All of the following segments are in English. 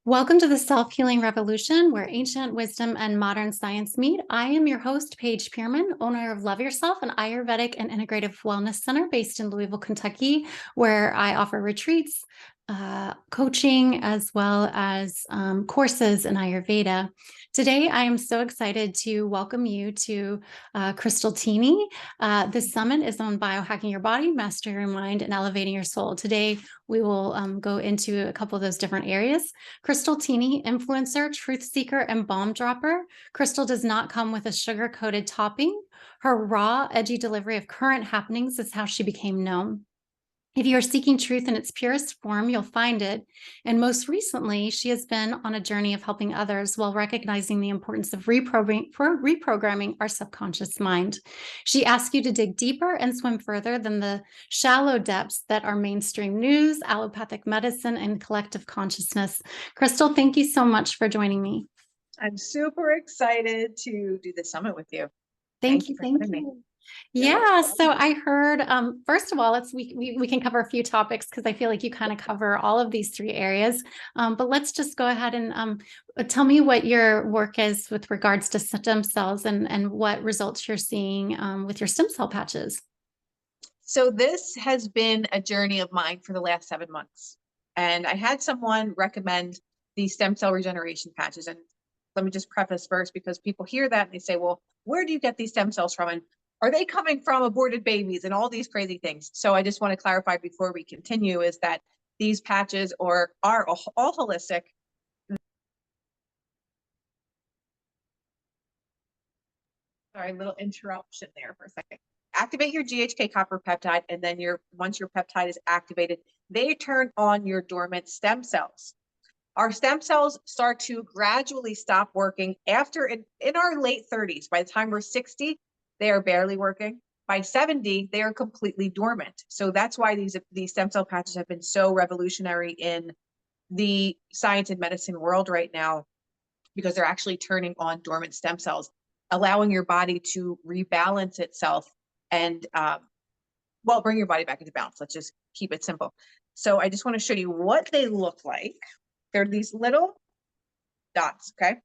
Welcome to the Self-Healing Revolution, where ancient wisdom and modern science meet. I am your host, Paige Pierman, owner of Love Yourself, an Ayurvedic and integrative wellness center based in Louisville, Kentucky, where I offer retreats, coaching, as well as courses in Ayurveda. Today, I am so excited to welcome you to Krystal Tini. This summit is on biohacking your body, mastering your mind, and elevating your soul. Today, we will go into a couple of those different areas. Krystal Tini, influencer, truth seeker, and bomb dropper. Krystal does not come with a sugar-coated topping. Her raw, edgy delivery of current happenings is how she became known. If you are seeking truth in its purest form, you'll find it. And most recently, she has been on a journey of helping others while recognizing the importance of reprogramming our subconscious mind. She asks you to dig deeper and swim further than the shallow depths that are mainstream news, allopathic medicine, and collective consciousness. Krystal, thank you so much for joining me. I'm super excited to do the summit with you. Thank you for having me. Yeah, so I heard, first of all, we can cover a few topics because I feel like you kind of cover all of these three areas. But let's just go ahead and tell me what your work is with regards to stem cells and what results you're seeing with your stem cell patches. So this has been a journey of mine for the last 7 months. And I had someone recommend these stem cell regeneration patches. And let me just preface first, because people hear that and they say, well, where do you get these stem cells from? And are they coming from aborted babies and all these crazy things? So I just want to clarify before we continue is that these patches are all holistic. Sorry, a little interruption there for a second. Activate your GHK copper peptide, and then once your peptide is activated, they turn on your dormant stem cells. Our stem cells start to gradually stop working after in our late 30s. By the time we're 60, they are barely working. By 70, they are completely dormant. So that's why these stem cell patches have been so revolutionary in the science and medicine world right now, because they're actually turning on dormant stem cells, allowing your body to rebalance itself and, bring your body back into balance. Let's just keep it simple. So I just want to show you what they look like. They're these little dots, okay?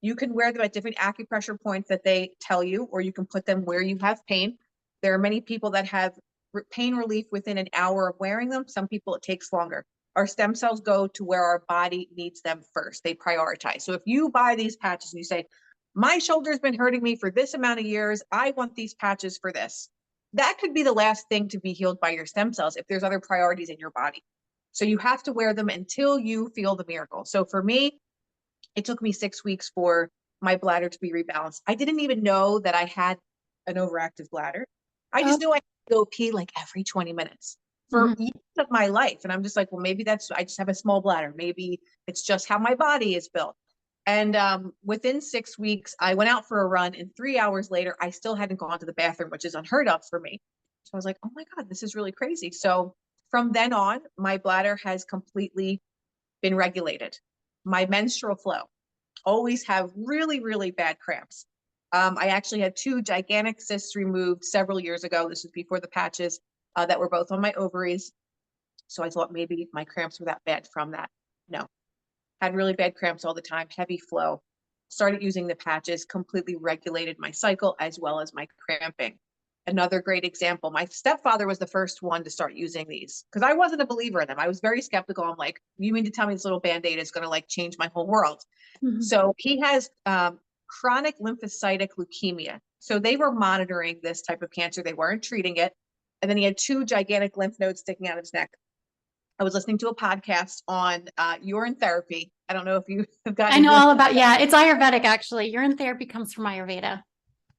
You can wear them at different acupressure points that they tell you, or you can put them where you have pain. There are many people that have pain relief within an hour of wearing them. Some people, it takes longer. Our stem cells go to where our body needs them first. They prioritize. So if you buy these patches and you say, my shoulder's been hurting me for this amount of years, I want these patches for this. That could be the last thing to be healed by your stem cells if there's other priorities in your body. So you have to wear them until you feel the miracle. So for me, it took me 6 weeks for my bladder to be rebalanced. I didn't even know that I had an overactive bladder. I just knew I had to go pee like every 20 minutes for years of my life. And I'm just like, well, maybe I just have a small bladder. Maybe it's just how my body is built. And within 6 weeks, I went out for a run, and 3 hours later, I still hadn't gone to the bathroom, which is unheard of for me. So I was like, oh my God, this is really crazy. So from then on, my bladder has completely been regulated. My menstrual flow, always have really, really bad cramps. I actually had 2 gigantic cysts removed several years ago. This was before the patches that were both on my ovaries. So I thought maybe my cramps were that bad from that. No, had really bad cramps all the time, heavy flow. Started using the patches, completely regulated my cycle as well as my cramping. Another great example, my stepfather was the first one to start using these because I wasn't a believer in them. I was very skeptical. I'm like, you mean to tell me this little Band-Aid is going to like change my whole world? So he has chronic lymphocytic leukemia. So they were monitoring this type of cancer. They weren't treating it. And then he had 2 gigantic lymph nodes sticking out of his neck. I was listening to a podcast on urine therapy. I don't know if you have gotten. I know all about, it's Ayurvedic actually. Urine therapy comes from Ayurveda.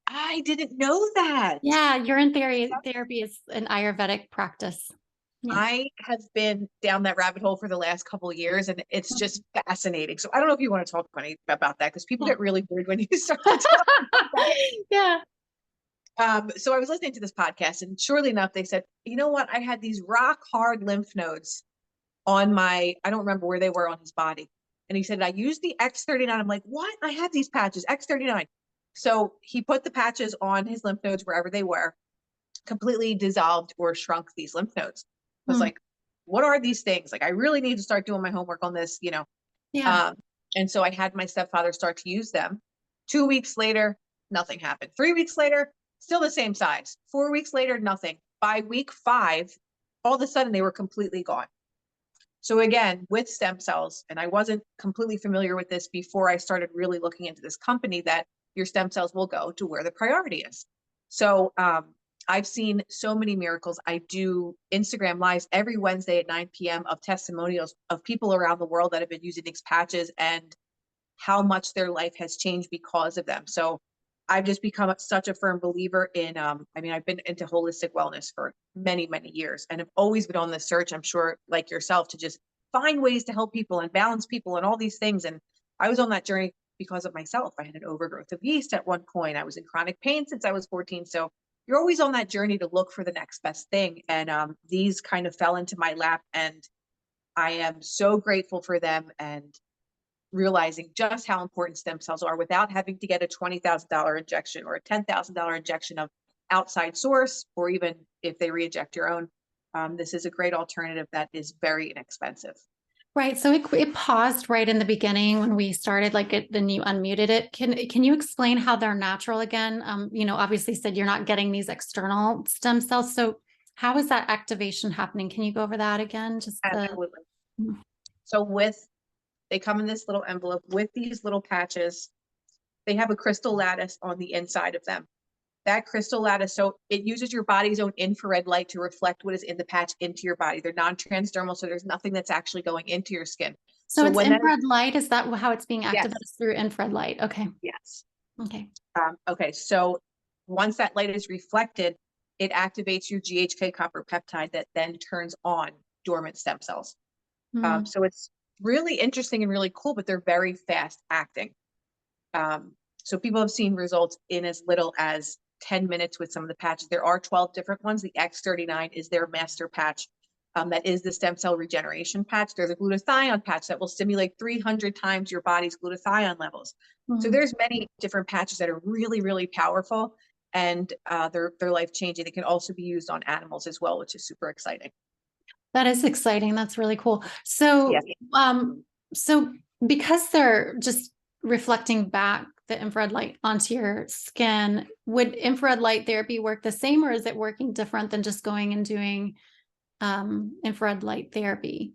I didn't know that. Yeah, urine therapy is an Ayurvedic practice. Yeah. I have been down that rabbit hole for the last couple of years, and it's just fascinating. So I don't know if you want to talk about that, because people get really weird when you start to talk about that. Yeah. So I was listening to this podcast, and surely enough, they said, you know what? I had these rock hard lymph nodes on I don't remember where they were on his body. And he said, I used the X39. I'm like, what? I have these patches, X39. So he put the patches on his lymph nodes wherever they were, completely dissolved or shrunk these lymph nodes. I was like, what are these things? Like, I really need to start doing my homework on this, Yeah. And so I had my stepfather start to use them. 2 weeks later, nothing happened. 3 weeks later, still the same size. 4 weeks later, nothing. By week 5, all of a sudden they were completely gone. So again, with stem cells, and I wasn't completely familiar with this before I started really looking into this company, that your stem cells will go to where the priority is. So I've seen so many miracles. I do Instagram lives every Wednesday at 9 p.m. of testimonials of people around the world that have been using these patches and how much their life has changed because of them. So I've just become such a firm believer in, I've been into holistic wellness for many, many years, and have always been on this search, I'm sure, like yourself, to just find ways to help people and balance people and all these things. And I was on that journey because of myself. I had an overgrowth of yeast at one point. I was in chronic pain since I was 14. So you're always on that journey to look for the next best thing. And these kind of fell into my lap, and I am so grateful for them, and realizing just how important stem cells are without having to get a $20,000 injection or a $10,000 injection of outside source, or even if they re-inject your own. This is a great alternative that is very inexpensive. Right. So it paused right in the beginning when we started, then you unmuted it. Can you explain how they're natural again? Obviously said you're not getting these external stem cells. So how is that activation happening? Can you go over that again? Absolutely. Mhm. So they come in this little envelope with these little patches. They have a crystal lattice on the inside of them. That crystal lattice, so it uses your body's own infrared light to reflect what is in the patch into your body. They're non-transdermal, so there's nothing that's actually going into your skin. So it's when infrared light. Is that how it's being activated? Yes. Through infrared light? Okay. Yes. Okay. Okay. So once that light is reflected, it activates your GHK copper peptide that then turns on dormant stem cells. Mm. So it's really interesting and really cool, but they're very fast acting. So people have seen results in as little as 10 minutes with some of the patches. There are 12 different ones. The X39 is their master patch. That is the stem cell regeneration patch. There's a glutathione patch that will stimulate 300 times your body's glutathione levels. So there's many different patches that are really, really powerful, and they're life changing. They can also be used on animals as well, which is super exciting. That is exciting. That's really cool. So, Yes. so because they're just reflecting back the infrared light onto your skin, would infrared light therapy work the same, or is it working different than just going and doing infrared light therapy?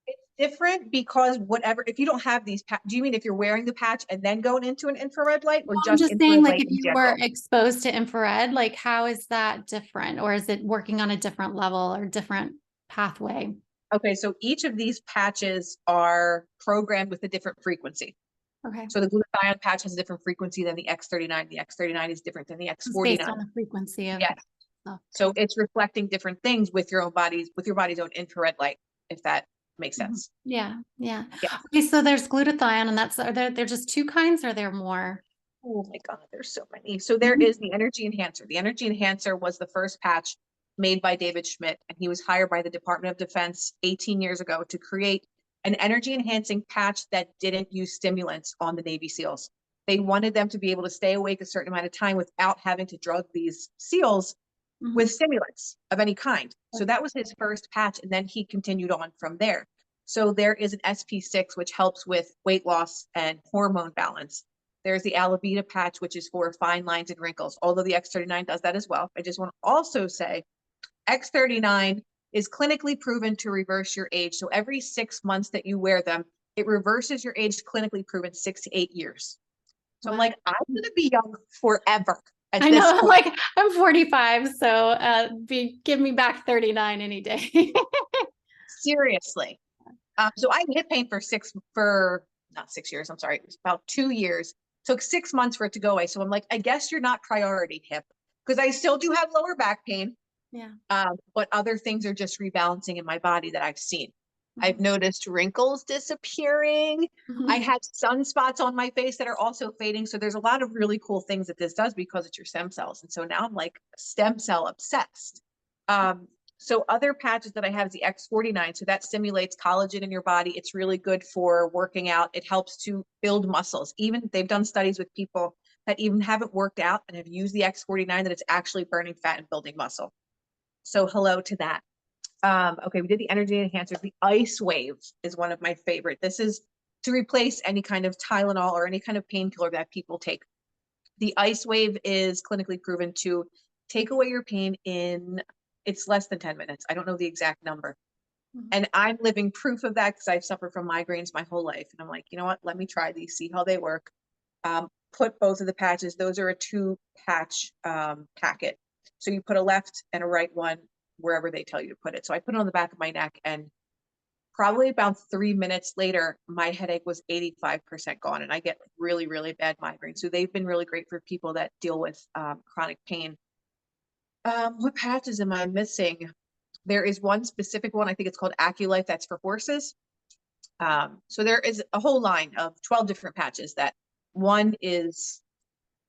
It's different because if you don't have these, do you mean if you're wearing the patch and then going into an infrared light, or I'm just just saying, infrared like, light if in you general? were exposed to infrared, like, how is that different, or is it working on a different level or different pathway? Okay, so each of these patches are programmed with a different frequency. Okay. So the glutathione patch has a different frequency than the X39. The X39 is different than the It's based X49. on the frequency of. Yes. Oh, So okay. it's reflecting different things with your body's own infrared light, if that makes sense. Yeah. Yeah. Yeah. Okay. So there's glutathione, and are there just two kinds, or are there more? Oh my God, there's so many. So there is the energy enhancer. The energy enhancer was the first patch made by David Schmidt, and he was hired by the Department of Defense 18 years ago to create an energy enhancing patch that didn't use stimulants on the Navy SEALs. They wanted them to be able to stay awake a certain amount of time without having to drug these SEALs with stimulants of any kind. So that was his first patch, and then he continued on from there. So there is an SP6, which helps with weight loss and hormone balance. There's the allopathic patch, which is for fine lines and wrinkles, although the X39 does that as well. I just want to also say X39 is clinically proven to reverse your age. So every 6 months that you wear them, it reverses your age, clinically proven 6 to 8 years. So I'm like, I'm going to be young forever at I this know, point. like, I'm 45, so give me back 39 any day. Seriously. So I had hip pain not 6 years, I'm sorry, it was about 2 years. Took 6 months for it to go away. So I'm like, I guess you're not priority, hip, because I still do have lower back pain. Yeah. But other things are just rebalancing in my body that I've seen. I've noticed wrinkles disappearing. I had sunspots on my face that are also fading. So there's a lot of really cool things that this does because it's your stem cells. And so now I'm like stem cell obsessed. So other patches that I have is the X49. So that stimulates collagen in your body. It's really good for working out. It helps to build muscles. Even they've done studies with people that even haven't worked out and have used the X49, that it's actually burning fat and building muscle. So hello to that. Okay, we did the energy enhancers. The ice wave is one of my favorite. This is to replace any kind of Tylenol or any kind of painkiller that people take. The ice wave is clinically proven to take away your pain in, it's less than 10 minutes. I don't know the exact number. And I'm living proof of that because I've suffered from migraines my whole life. And I'm like, you know what? Let me try these, see how they work. Put both of the patches. Those are a 2-patch packet. So you put a left and a right one wherever they tell you to put it. So I put it on the back of my neck, and probably about 3 minutes later, my headache was 85% gone, and I get really, really bad migraines. So they've been really great for people that deal with chronic pain. What patches am I missing? There is one specific one. I think it's called AccuLife. That's for horses. So there is a whole line of 12 different patches that one is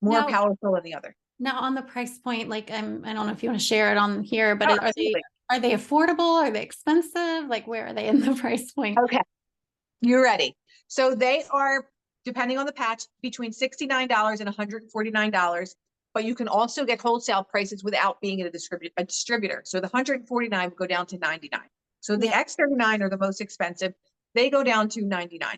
more powerful than the other. Now on the price point, like I don't know if you want to share it on here, but Absolutely. are they affordable? Are they expensive? Like where are they in the price point? Okay, you're ready. So they are, depending on the patch, between $69 and $149. But you can also get wholesale prices without being at a distributor. So the $149 would go down to $99. So the X39 are the most expensive. They go down to $99.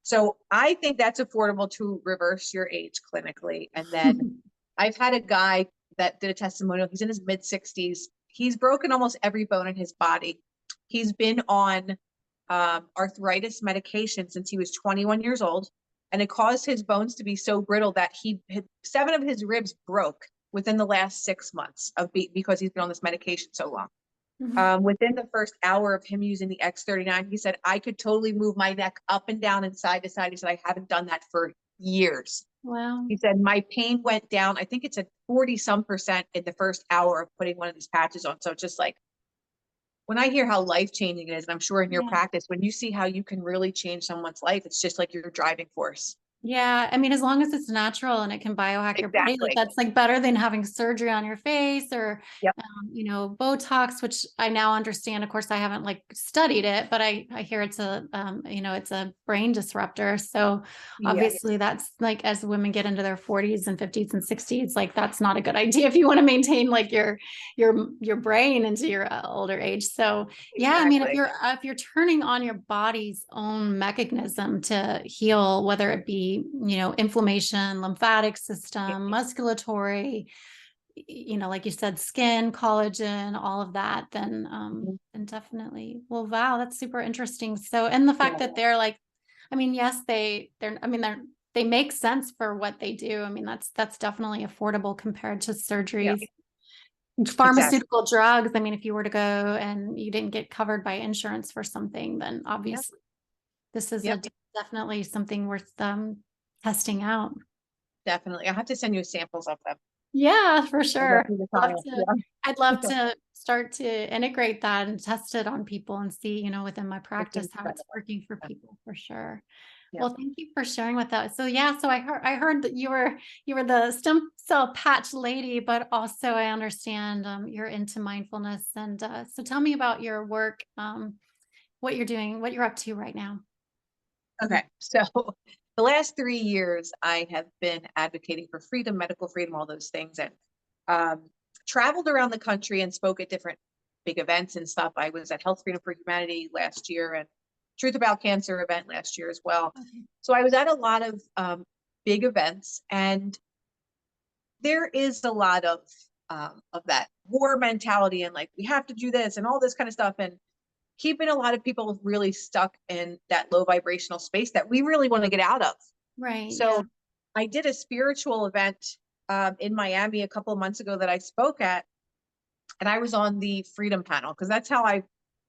So I think that's affordable to reverse your age clinically. And then I've had a guy that did a testimonial. He's in his mid-60s. He's broken almost every bone in his body. He's been on arthritis medication since he was 21 years old. And it caused his bones to be so brittle that 7 of his ribs broke within the last 6 months because he's been on this medication so long. Within the first hour of him using the X39, he said, I could totally move my neck up and down and side to side. He said, I haven't done that for years. Wow. He said, my pain went down. I think it's at 40-some% in the first hour of putting one of these patches on. So it's just like, when I hear how life-changing it is, and I'm sure in your practice, when you see how you can really change someone's life, it's just like your driving force. Yeah. I mean, as long as it's natural and it can biohack your body, like that's like better than having surgery on your face or, Botox, which I now understand. Of course, I haven't like studied it, but I hear it's it's a brain disruptor. So obviously that's like, as women get into their 40s and 50s and 60s, like that's not a good idea if you want to maintain like your brain into your older age. So I mean, if you're turning on your body's own mechanism to heal, whether it be inflammation, lymphatic system, musculatory, like you said, skin, collagen, all of that, then definitely. Well, wow, that's super interesting. So, and the fact that they're like, I mean, yes, they make sense for what they do. I mean, that's definitely affordable compared to surgeries. Pharmaceutical drugs. I mean, if you were to go and you didn't get covered by insurance for something, then obviously this is definitely something worth testing out. Definitely. I'll have to send you samples of them. Yeah, for sure. I'd love to start to integrate that and test it on people and see, within my practice how it's working for people for sure. Well, thank you for sharing with us. So so I heard that you were the stem cell patch lady, but also I understand you're into mindfulness. And so tell me about your work, what you're doing, what you're up to right now. Okay, so the last 3 years, I have been advocating for freedom, medical freedom, all those things, and traveled around the country and spoke at different big events and stuff. I was at Health Freedom for Humanity last year and Truth About Cancer event last year as well. So I was at a lot of big events, and there is a lot of that war mentality and like, we have to do this and all this kind of stuff. And keeping a lot of people really stuck in that low vibrational space that we really want to get out of. Right. So I did a spiritual event in Miami a couple of months ago that I spoke at, and I was on the freedom panel because that's how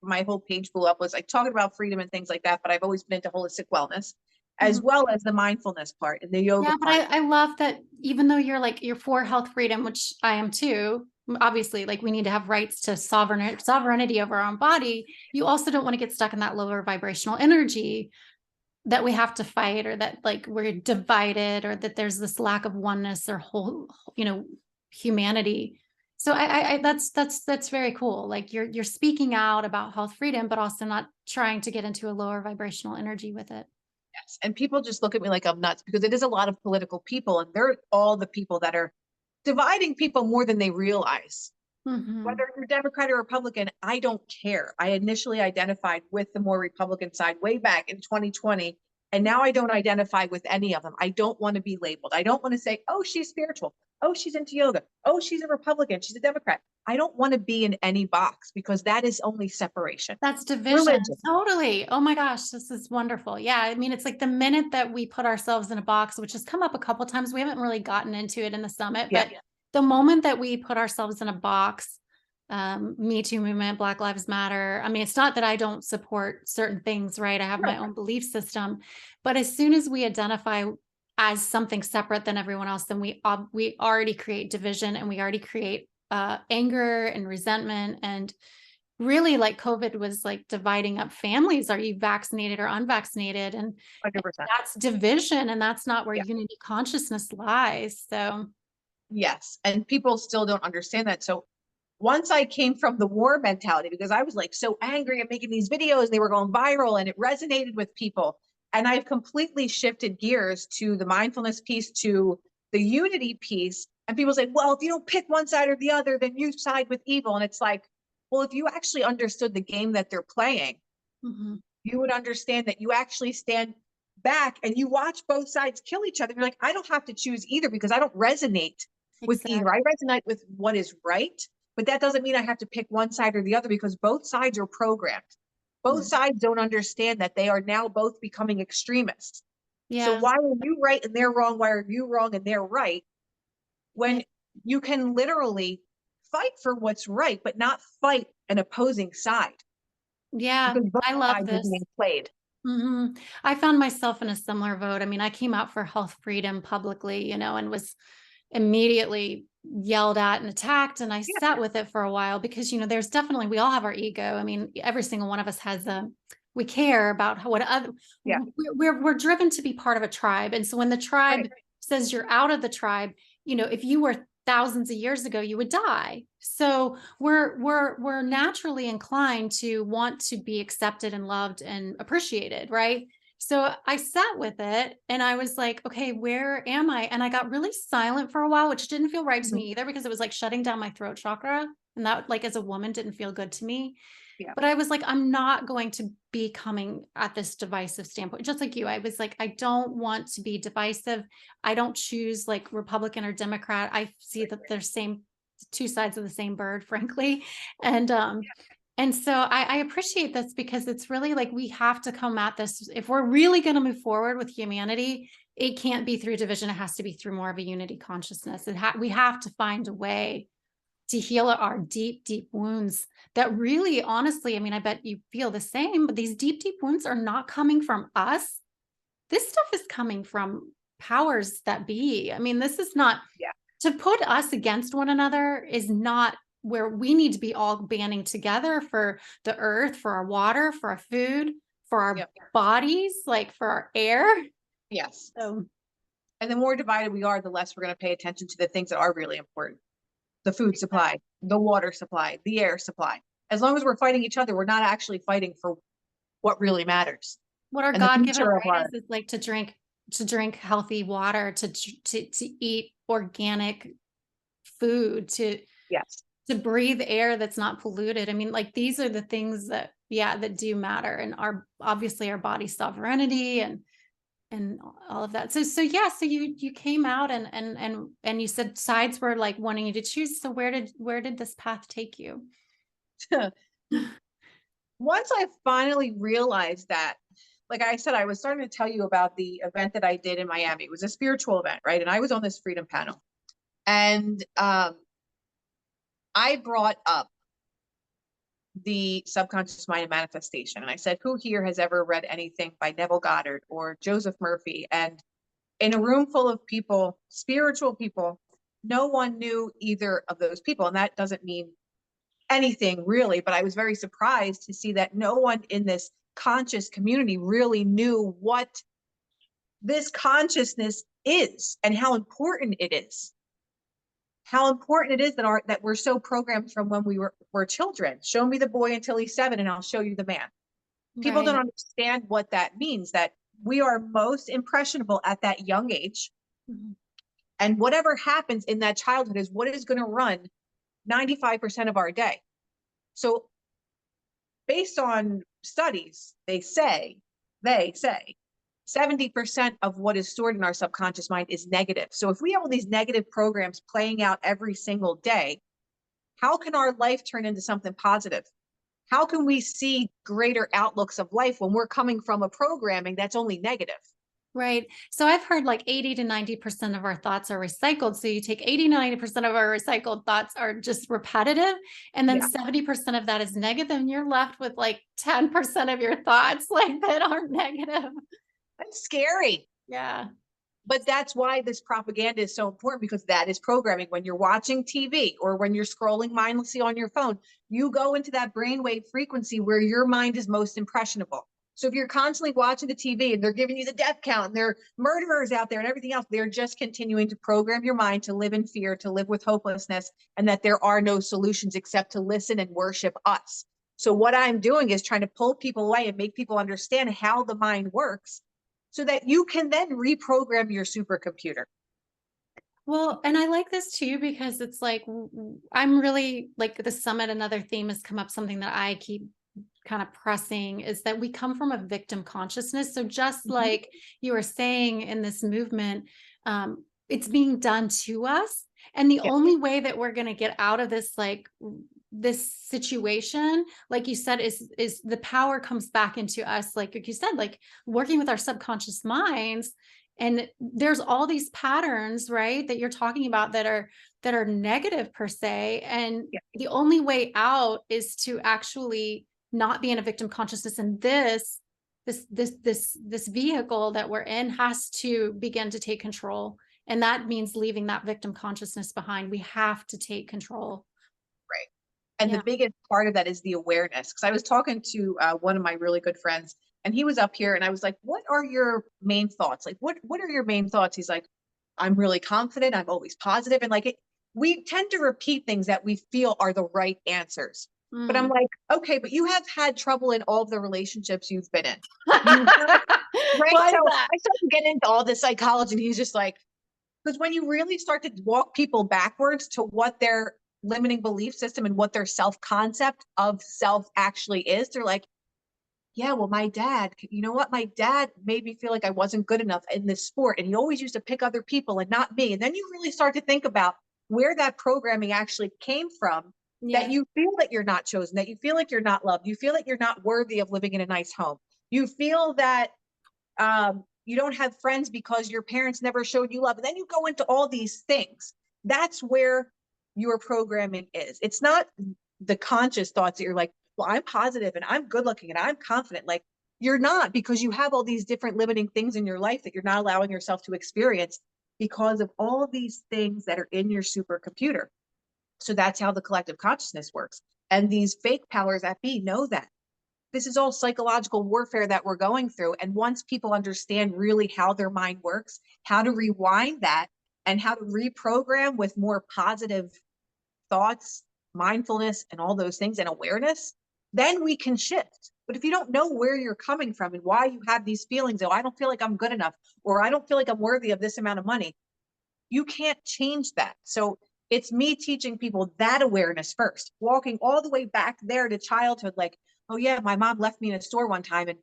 my whole page blew up, was like talking about freedom and things like that. But I've always been into holistic wellness as well as the mindfulness part and the yoga part. But I love that even though you're for health freedom, which I am too, obviously, like we need to have rights to sovereignty over our own body. You also don't want to get stuck in that lower vibrational energy that we have to fight, or that like we're divided, or that there's this lack of oneness or whole, humanity. So that's very cool. Like you're speaking out about health freedom, but also not trying to get into a lower vibrational energy with it. Yes. And people just look at me like I'm nuts because it is a lot of political people, and they're all the people that are dividing people more than they realize. Mhm. Whether you're Democrat or Republican, I don't care. I initially identified with the more Republican side way back in 2020. And now I don't identify with any of them. I don't want to be labeled. I don't want to say, oh, she's spiritual. Oh, she's into yoga. Oh, she's a Republican. She's a Democrat. I don't want to be in any box because that is only separation. That's division. Religion. Totally. Oh my gosh, this is wonderful. Yeah, I mean, it's like the minute that we put ourselves in a box, which has come up a couple times, we haven't really gotten into it in the summit, Yeah. but the moment that we put ourselves in a box, Me Too movement, Black Lives Matter. I mean, it's not that I don't support certain things, right? I have my Right. own belief system, but as soon as we identify as something separate than everyone else, then we already create division, and we already create anger and resentment. And really, like, COVID was like dividing up families. Are you vaccinated or unvaccinated? And 100%. that's division, and that's not where Yeah. unity consciousness lies. So Yes. And people still don't understand that. So once I came from the war mentality, because I was like so angry at making these videos, they were going viral and it resonated with people. And I've completely shifted gears to the mindfulness piece, to the unity piece. And people say, well, if you don't pick one side or the other, then you side with evil. And it's like, well, if you actually understood the game that they're playing, mhm, you would understand that you actually stand back and you watch both sides kill each other. You're like, I don't have to choose either because I don't resonate with either. exactly. I resonate with what is right, but that doesn't mean I have to pick one side or the other because both sides are programmed. Both Mhm. sides don't understand that they are now both becoming extremists. So Yeah. why are you right and they're wrong? Why are you wrong and they're right? Yeah. When you can literally fight for what's right, but not fight an opposing side Yeah. because both I love sides are this. being played. I found myself in a similar vote. I mean, I came out for health freedom publicly, and was immediately yelled at and attacked. And I Yeah, sat with it for a while because, there's definitely, we all have our ego. I mean, every single one of us has we care about what other, yeah, we're driven to be part of a tribe. And so when the tribe right. says you're out of the tribe, if you were thousands of years ago, you would die. So we're naturally inclined to want to be accepted and loved and appreciated, right? So I sat with it and I was like, okay, where am I? And I got really silent for a while, which didn't feel right to Mhm. me either, because it was like shutting down my throat chakra. And that, like, as a woman, didn't feel good to me. Yeah. But I was like, I'm not going to be coming at this divisive standpoint. Just like you, I was like, I don't want to be divisive. I don't choose like Republican or Democrat. I see that they're same two sides of the same bird, frankly. And so I appreciate this because it's really like we have to come at this. If we're really going to move forward with humanity, it can't be through division. It has to be through more of a unity consciousness. We have to find a way to heal our deep, deep wounds that really, honestly, I mean, I bet you feel the same, but these deep, deep wounds are not coming from us. This stuff is coming from powers that be. I mean, this is not, Yeah. to put us against one another is not where we need to be all banding together for the earth, for our water, for our food, for our Yep. bodies, like for our air. Yes. So And the more divided we are, the less we're going to pay attention to the things that are really important. The food supply, the water supply, the air supply. As long as we're fighting each other, we're not actually fighting for what really matters. what our And the God-given future of right our, is like to drink healthy water, to eat organic food, yes. to breathe air that's not polluted. I mean, like, these are the things that, yeah, that do matter, and our, obviously, our body sovereignty and all of that. So yeah, so you came out and you said sides were like wanting you to choose. So where did this path take you? Once I finally realized that, like I said, I was starting to tell you about the event that I did in Miami. It was a spiritual event, right? And I was on this freedom panel. And I brought up the subconscious mind and manifestation. And I said, who here has ever read anything by Neville Goddard or Joseph Murphy? And in a room full of people, spiritual people, no one knew either of those people. And that doesn't mean anything really, but I was very surprised to see that no one in this conscious community really knew what this consciousness is and how important it is. How important it is that we're so programmed from when we were children. Show me the boy until he's 7 and I'll show you the man. People don't Right. understand what that means, that we are most impressionable at that young age. Mhm. And whatever happens in that childhood is what is going to run 95% of our day. So based on studies, they say 70% of what is stored in our subconscious mind is negative. So if we have all these negative programs playing out every single day, how can our life turn into something positive? How can we see greater outlooks of life when we're coming from a programming that's only negative? Right. So I've heard like 80 to 90% of our thoughts are recycled. So you take 80 to 90% of our recycled thoughts are just repetitive. And then Yeah. 70% of that is negative. And you're left with like 10% of your thoughts like that aren't negative. That's scary. Yeah. But that's why this propaganda is so important, because that is programming. When you're watching TV or when you're scrolling mindlessly on your phone, you go into that brainwave frequency where your mind is most impressionable. So if you're constantly watching the TV and they're giving you the death count and there are murderers out there and everything else, they're just continuing to program your mind to live in fear, to live with hopelessness, and that there are no solutions except to listen and worship us. So what I'm doing is trying to pull people away and make people understand how the mind works, so that you can then reprogram your supercomputer. Well, and I like this too, because it's like, I'm really like the summit. Another theme has come up, something that I keep kind of pressing, is that we come from a victim consciousness. So just like you were saying in this movement, it's being done to us. And the Yeah. only way that we're going to get out of this, like this situation, like you said, is the power comes back into us. Like you said, like working with our subconscious minds. And there's all these patterns, right, that you're talking about that are negative per se. And Yeah. the only way out is to actually not be in a victim consciousness. And this vehicle that we're in has to begin to take control. And that means leaving that victim consciousness behind. We have to take control. Right. And Yeah. the biggest part of that is the awareness. Because I was talking to one of my really good friends, and he was up here, and I was like, what are your main thoughts? Like, what are your main thoughts? He's like, I'm really confident. I'm always positive. And like, we tend to repeat things that we feel are the right answers. But I'm like, okay, but you have had trouble in all of the relationships you've been in. Right. Why So is that? I started to get into all this psychology, and he's just like, because when you really start to walk people backwards to what their limiting belief system and what their self-concept of self actually is, they're like, yeah, well, my dad, you know what? My dad made me feel like I wasn't good enough in this sport. And he always used to pick other people and not me. And then you really start to think about where that programming actually came from, Yeah. that you feel that you're not chosen, that you feel like you're not loved, you feel like you're not worthy of living in a nice home. You feel that you don't have friends because your parents never showed you love. And then you go into all these things. That's where your programming is. It's not the conscious thoughts that you're like, well, I'm positive and I'm good looking and I'm confident. Like, you're not, because you have all these different limiting things in your life that you're not allowing yourself to experience because of all of these things that are in your supercomputer. So that's how the collective consciousness works. And these fake powers that be know that. This is all psychological warfare that we're going through. And once people understand really how their mind works, how to rewind that, and how to reprogram with more positive thoughts, mindfulness, and all those things, and awareness, then we can shift. But if you don't know where you're coming from and why you have these feelings, oh, I don't feel like I'm good enough, or I don't feel like I'm worthy of this amount of money, you can't change that. So it's me teaching people that awareness first, walking all the way back there to childhood. Like, oh yeah, my mom left me in a store one time and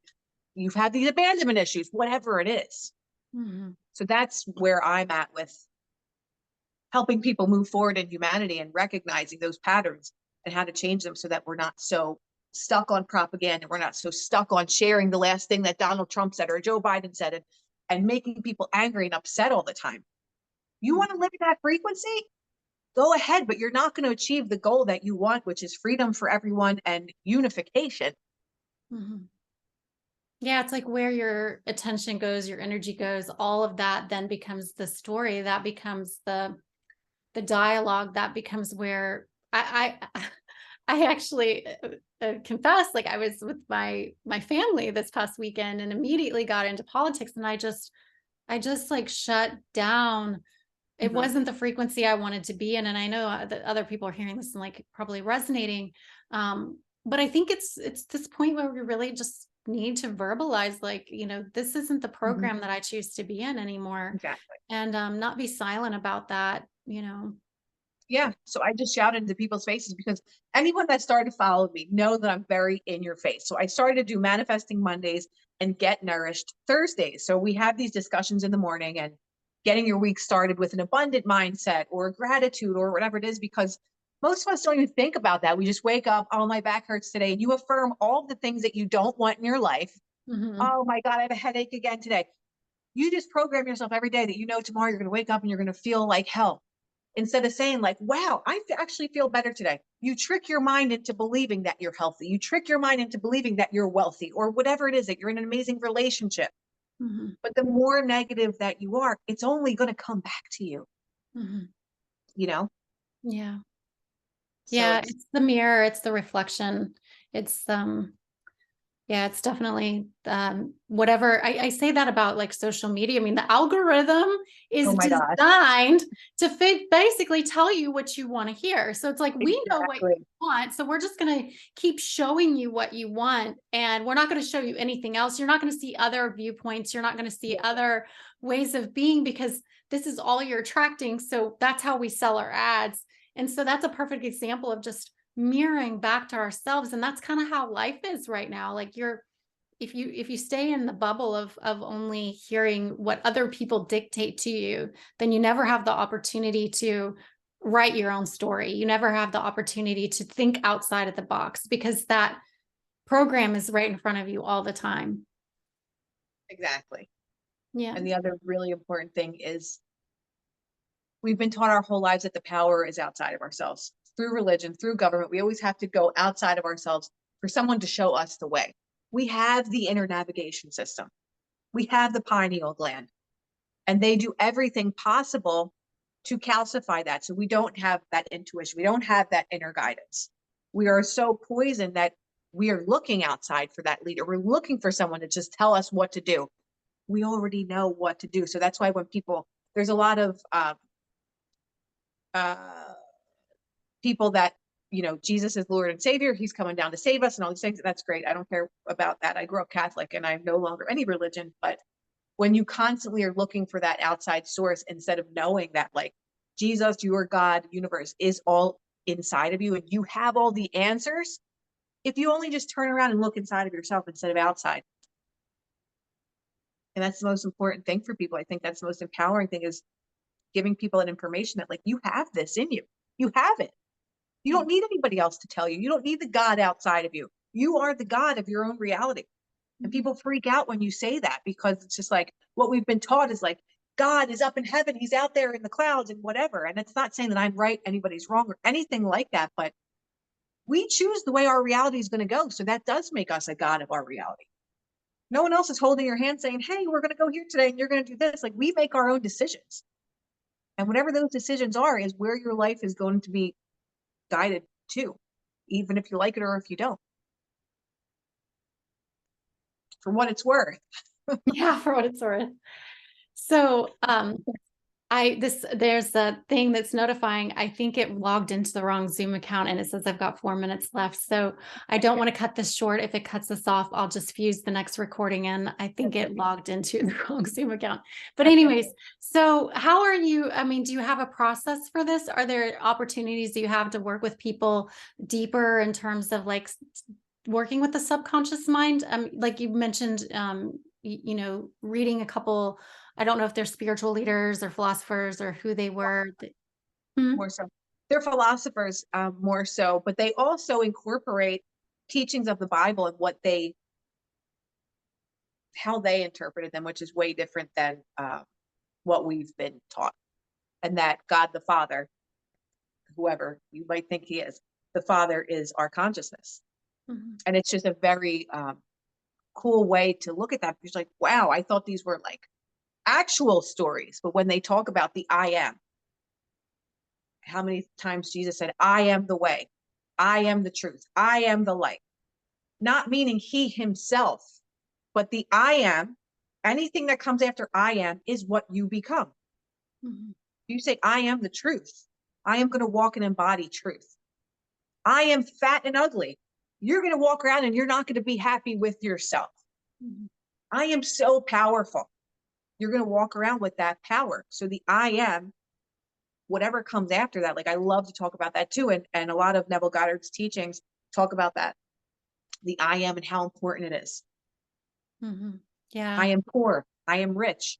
you've had these abandonment issues, whatever it is. Mm-hmm. So that's where I'm at with helping people move forward in humanity and recognizing those patterns and how to change them so that we're not so stuck on propaganda. We're not so stuck on sharing the last thing that Donald Trump said or Joe Biden said, and making people angry and upset all the time. You want to live in that frequency? Go ahead, but you're not going to achieve the goal that you want, which is freedom for everyone and unification. Mm-hmm. Yeah, it's like where your attention goes, your energy goes, all of that then becomes the story, that becomes the dialogue, that becomes where I actually confess, like I was with my family this past weekend and immediately got into politics, and I just like shut down. It Mm-hmm. wasn't the frequency I wanted to be in. And I know that other people are hearing this and like probably resonating. But I think it's this point where we really just need to verbalize, like, this isn't the program that I choose to be in anymore. Exactly. And not be silent about that. Yeah. So I just shouted into people's faces because anyone that started to follow me know that I'm very in your face. So I started to do manifesting Mondays and get nourished Thursdays. So we have these discussions in the morning and getting your week started with an abundant mindset or gratitude or whatever it is, because most of us don't even think about that. We just wake up, oh, my back hurts today. And you affirm all the things that you don't want in your life. Mhm. Oh my God, I have a headache again today. You just program yourself every day that you know tomorrow you're going to wake up and you're going to feel like hell, instead of saying like, wow, actually feel better today. You trick your mind into believing that you're healthy. You trick your mind into believing that you're wealthy or whatever it is, that you're in an amazing relationship. Mhm. But the more negative that you are, it's only going to come back to you, Mhm. you know? Yeah. So Yeah, it's, it's the mirror, it's the reflection. It's yeah, it's definitely whatever. I say that about like social media. I mean, the algorithm is oh my gosh, designed to basically tell you what you want to hear. So it's like we know what you exactly. want. So we're just going to keep showing you what you want. And we're not going to show you anything else. You're not going to see other viewpoints. You're not going to see Yeah, other ways of being, because this is all you're attracting. So that's how we sell our ads. And so that's a perfect example of just mirroring back to ourselves. And that's kind of how life is right now. Like if you stay in the bubble of only hearing what other people dictate to you, then you never have the opportunity to write your own story. You never have the opportunity to think outside of the box, because that program is right in front of you all the time. exactly. Yeah. And the other really important thing is we've been taught our whole lives that the power is outside of ourselves. Through religion, through government, we always have to go outside of ourselves for someone to show us the way. We have the inner navigation system. We have the pineal gland, and they do everything possible to calcify that. So we don't have that intuition. We don't have that inner guidance. We are so poisoned that we are looking outside for that leader. We're looking for someone to just tell us what to do. We already know what to do. So that's why when people, there's a lot of uh, people that, you know, Jesus is Lord and Savior. He's coming down to save us and all these things. That's great. I don't care about that. I grew up Catholic and I'm no longer any religion. But when you constantly are looking for that outside source instead of knowing that, like, Jesus, your God, universe is all inside of you and you have all the answers, if you only just turn around and look inside of yourself instead of outside. And that's the most important thing for people. I think that's the most empowering thing, is giving people that information that, like, you have this in you. You have it. You don't need anybody else to tell you. You don't need the God outside of you. You are the God of your own reality. And Mhm. people freak out when you say that, because it's just like what we've been taught is like, God is up in heaven. He's out there in the clouds and whatever. And it's not saying that I'm right, anybody's wrong or anything like that. But we choose the way our reality is going to go. So that does make us a God of our reality. No one else is holding your hand saying, hey, we're going to go here today and you're going to do this. Like, we make our own decisions. And whatever those decisions are is where your life is going to be guided to, even if you like it or if you don't, for what it's worth. Yeah, for what it's worth. So, there's a thing that's notifying. I think it logged into the wrong Zoom account and it says I've got 4 minutes left. So I don't want to cut this short. If it cuts us off, I'll just fuse the next recording in. I think That's it okay. logged into the wrong Zoom account. But That's anyways, okay. so how are you? I mean, do you have a process for this? Are there opportunities you have to work with people deeper in terms of like working with the subconscious mind? Like you mentioned, reading a couple, I don't know if they're spiritual leaders or philosophers or who they were. Hmm? More so. They're philosophers, more so, but they also incorporate teachings of the Bible and how they interpreted them, which is way different than what we've been taught. And that God the Father, whoever you might think he is, the Father is our consciousness. Mhm. And it's just a very cool way to look at that. Because, like, wow, I thought these were like actual stories. But when they talk about the I am, how many times Jesus said, I am the way, I am the truth, I am the light, not meaning he himself, but the I am, anything that comes after I am is what you become. Mhm. You say, I am the truth. I am going to walk and embody truth. I am fat and ugly. You're going to walk around and you're not going to be happy with yourself. Mhm. I am so powerful. You're going to walk around with that power. So the I am whatever comes after that. Like I love to talk about that too. And a lot of Neville Goddard's teachings talk about that, the I am and how important it is. Yeah. I am poor. I am rich.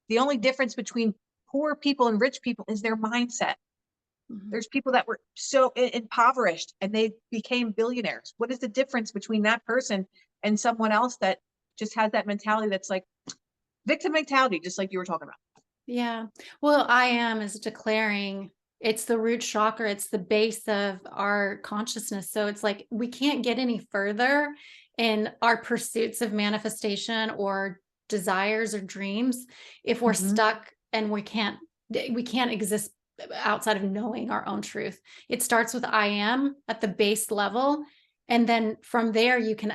The only difference between poor people and rich people is their mindset. There's people that were so impoverished and they became billionaires. What is the difference between that person and someone else that just has that mentality that's like victim mentality, just like you were talking about? Yeah. Well, I am is declaring it's the root chakra, it's the base of our consciousness. So it's like we can't get any further in our pursuits of manifestation or desires or dreams if we're stuck and we can't exist outside of knowing our own truth. It starts with I am at the base level, and then from there you can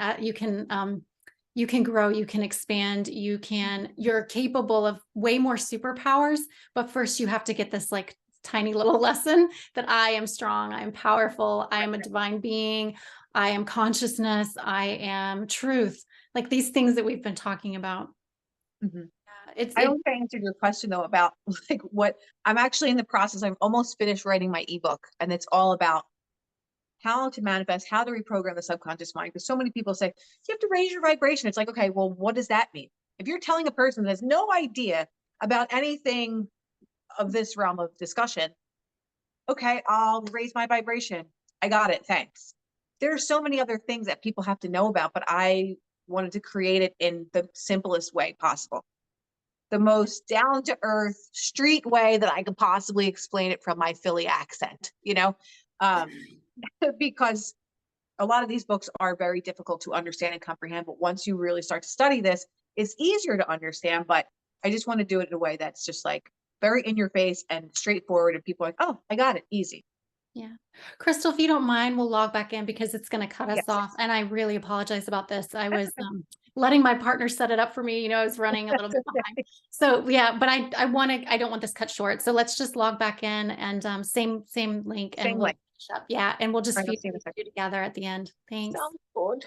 grow, you can expand, you're capable of way more superpowers. But first you have to get this like tiny little lesson that I am strong, I am powerful, I am a divine being, I am consciousness, I am truth. Like these things that we've been talking about. I hope I answered your question though about like what I'm actually in the process. I'm almost finished writing my ebook, and it's all about how to manifest, how to reprogram the subconscious mind. Because so many people say you have to raise your vibration. It's like, okay, well, what does that mean? If you're telling a person that has no idea about anything of this realm of discussion, okay, I'll raise my vibration. I got it. Thanks. There are so many other things that people have to know about, but I wanted to create it in the simplest way possible, the most down to earth street way that I could possibly explain it from my Philly accent, because a lot of these books are very difficult to understand and comprehend. But once you really start to study this, it's easier to understand. But I just want to do it in a way that's just like very in your face and straightforward. And people are like, oh, I got it. Easy. Yeah. Krystal, if you don't mind, we'll log back in because it's going to cut us Yes. off. And I really apologize about this. I was letting my partner set it up for me. I was running a little bit behind. So yeah, but I don't want this cut short. So let's just log back in and same link and Same we'll link. finish up. Yeah. And we'll just All right, I'll feed see you in a second. you together at the end. Thanks. Sounds good.